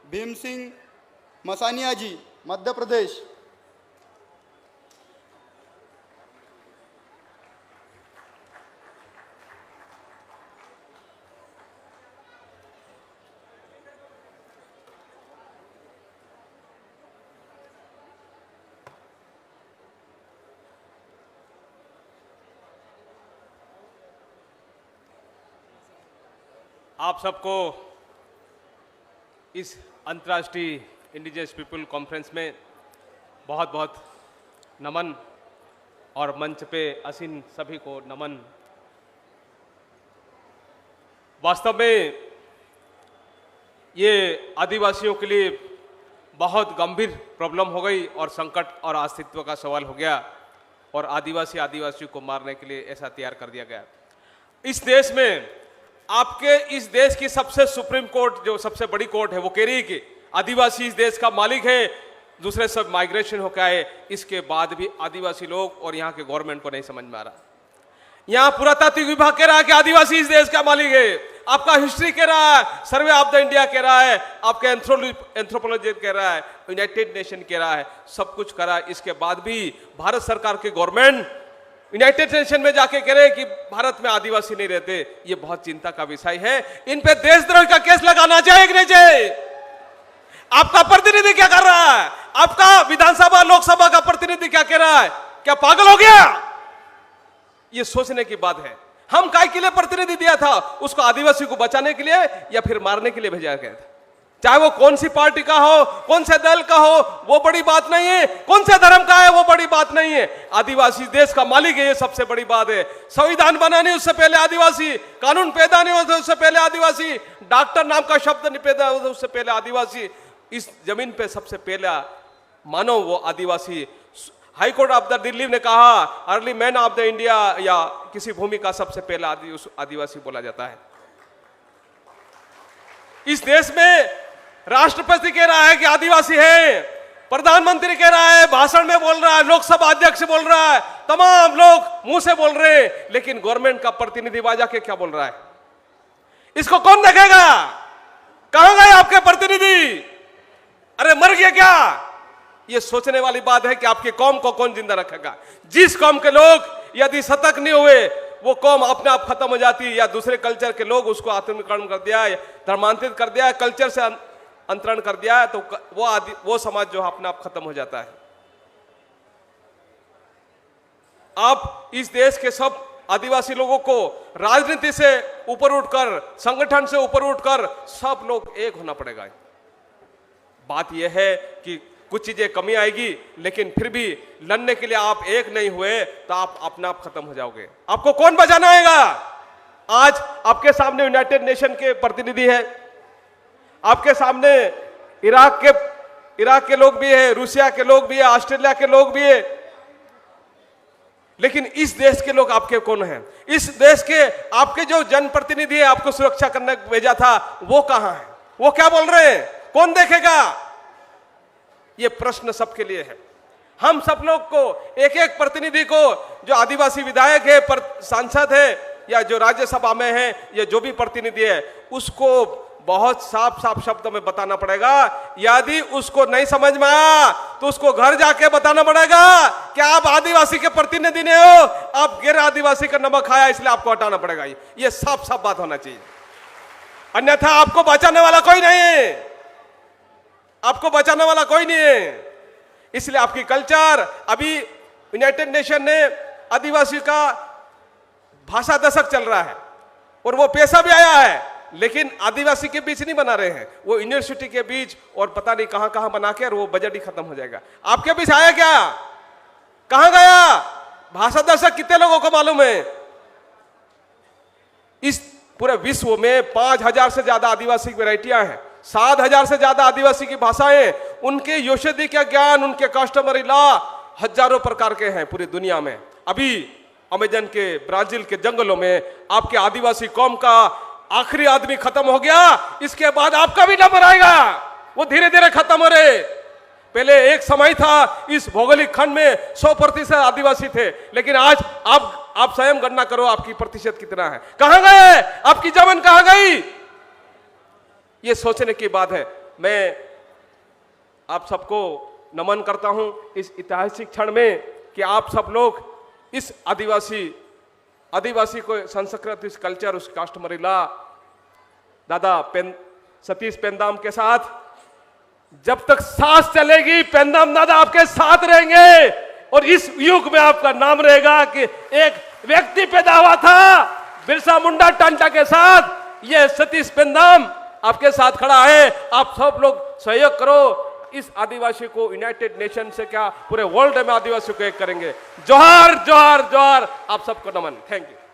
भीम सिंह मसानिया जी, मध्य प्रदेश। आप सबको इस अंतर्राष्ट्रीय इंडिजिनस पीपल कॉन्फ्रेंस में बहुत बहुत नमन और मंच पे आसीन सभी को नमन। वास्तव में ये आदिवासियों के लिए बहुत गंभीर प्रॉब्लम हो गई और संकट और अस्तित्व का सवाल हो गया और आदिवासियों को मारने के लिए ऐसा तैयार कर दिया गया। इस देश में आपके इस देश की सबसे सुप्रीम कोर्ट, जो सबसे बड़ी कोर्ट है, वो कह रही है कि आदिवासी इस देश का मालिक है, दूसरे सब माइग्रेशन होकर आए। इसके बाद भी आदिवासी लोग और यहाँ के गवर्नमेंट को नहीं समझ में आ रहा। यहाँ पुरातात्विक विभाग कह रहा है कि आदिवासी इस देश का मालिक है, आपका हिस्ट्री कह रहा है, सर्वे ऑफ द इंडिया कह रहा है, आपका एंथ्रोपोलॉजी कह रहा है, यूनाइटेड नेशन कह रहा है, सब कुछ करा। इसके बाद भी भारत सरकार के गवर्नमेंट यूनाइटेड नेशन में जाके कह रहे कि भारत में आदिवासी नहीं रहते। ये बहुत चिंता का विषय है। इन पे देशद्रोह का केस लगाना चाहिए कि नहीं चाहिए? आपका प्रतिनिधि क्या कर रहा है? आपका विधानसभा लोकसभा का प्रतिनिधि क्या कह रहा है? क्या पागल हो गया? ये सोचने की बात है। हम काय के लिए प्रतिनिधि दिया था? उसको आदिवासी को बचाने के लिए या फिर मारने के लिए भेजा गया था? चाहे वो कौन सी पार्टी का हो, कौन से दल का हो, वो बड़ी बात नहीं है। कौन से धर्म का है, वो बड़ी बात नहीं है। आदिवासी देश का मालिक है, ये सबसे बड़ी बात है। संविधान बनाने उससे पहले आदिवासी, कानून पैदा नहीं होते उससे पहले आदिवासी, डॉक्टर नाम का शब्द नहीं पैदा होता उससे पहले आदिवासी। इस जमीन पे सबसे पहला मानव वो आदिवासी। High court of the Delhi ने कहा early man of the India, या किसी भूमि का सबसे पहला आदिवासी बोला जाता है। इस देश में राष्ट्रपति कह रहा है कि आदिवासी है, प्रधानमंत्री कह रहा है, भाषण में बोल रहा है, लोकसभा अध्यक्ष बोल रहा है, तमाम लोग मुंह से बोल रहे हैं, लेकिन गवर्नमेंट का प्रतिनिधि बाजा के क्या बोल रहा है? इसको कौन देखेगा? कहां गए आपके प्रतिनिधि? अरे मर गया क्या? ये सोचने वाली बात है कि आपकी कौम को कौन जिंदा रखेगा? जिस कौम के लोग यदि सतर्क नहीं हुए, वो कौम अपने आप खत्म हो जाती है, या दूसरे कल्चर के लोग उसको आत्मीकरण कर दिया है, धर्मांतरित कर दिया है, कल्चर से अंतरण कर दिया है, तो वो समाज जो अपने आप खत्म हो जाता है। आप इस देश के सब आदिवासी लोगों को राजनीति से ऊपर उठकर, संगठन से ऊपर उठकर सब लोग एक होना पड़ेगा। बात यह है कि कुछ चीजें कमी आएगी, लेकिन फिर भी लड़ने के लिए आप एक नहीं हुए तो आप अपना आप खत्म हो जाओगे। आपको कौन बचाना आएगा? आज आपके सामने यूनाइटेड नेशन के प्रतिनिधि है, आपके सामने इराक के लोग भी है, रूसिया के लोग भी है, ऑस्ट्रेलिया के लोग भी है, लेकिन इस देश के लोग आपके कौन हैं? इस देश के आपके जो जनप्रतिनिधि है, आपको सुरक्षा करने भेजा था, वो कहां है? वो क्या बोल रहे हैं? कौन देखेगा? ये प्रश्न सबके लिए है। हम सब लोग को, एक एक प्रतिनिधि को, जो आदिवासी विधायक है, सांसद है, या जो राज्यसभा में है, या जो भी प्रतिनिधि है, उसको बहुत साफ साफ शब्दों में बताना पड़ेगा। यदि उसको नहीं समझ में आया तो उसको घर जाके बताना पड़ेगा कि आप आदिवासी के प्रतिनिधि नहीं हो, आप गैर आदिवासी का नमक खाया, इसलिए आपको हटाना पड़ेगा। ये साफ साफ बात होना चाहिए, अन्यथा आपको बचाने वाला कोई नहीं है। आपको बचाने वाला कोई नहीं है। इसलिए आपकी कल्चर, अभी यूनाइटेड नेशन ने आदिवासी का भाषा दशक चल रहा है और वो पैसा भी आया है, लेकिन आदिवासी के बीच नहीं बना रहे हैं, वो यूनिवर्सिटी के बीच और पता नहीं कहां कहां बना के, और वो बजट ही खत्म हो जाएगा। आपके बीच आया क्या? कहां गया भाषा दशक? कितने लोगों को मालूम है? इस पूरे विश्व में 5000 से ज्यादा आदिवासी वेराइटियां हैं, 7000 से ज्यादा आदिवासी की भाषाएं, उनके औषधि का ज्ञान, उनके कस्टमरी लॉ हजारों प्रकार के हैं पूरी दुनिया में। अभी अमेजन के, ब्राजील के जंगलों में आपके आदिवासी कौम का आखिरी आदमी खत्म हो गया, इसके बाद आपका भी नंबर आएगा। वो धीरे धीरे खत्म हो रहे। पहले एक समय था इस भौगोलिक खंड में 100% आदिवासी थे, लेकिन आज आप स्वयं गणना करो आपकी प्रतिशत कितना है। कहां गए? आपकी जमीन कहां गई? ये सोचने की बात है। मैं आप सबको नमन करता हूं इस ऐतिहासिक क्षण में कि आप सब लोग इस आदिवासी को संस्कृति, इस कल्चर, उस कस्टमरी लॉ दादा सतीश पेंदाम के साथ जब तक सांस चलेगी पेंदाम दादा आपके साथ रहेंगे और इस युग में आपका नाम रहेगा कि एक व्यक्ति पैदा हुआ था बिरसा मुंडा टांटा के साथ, ये सतीश पेंदाम आपके साथ खड़ा है। आप सब लोग सहयोग करो, इस आदिवासी को यूनाइटेड नेशन से क्या पूरे वर्ल्ड में आदिवासी को एक करेंगे। जोहार जोहार जोहार, आप सबको नमन। Thank you.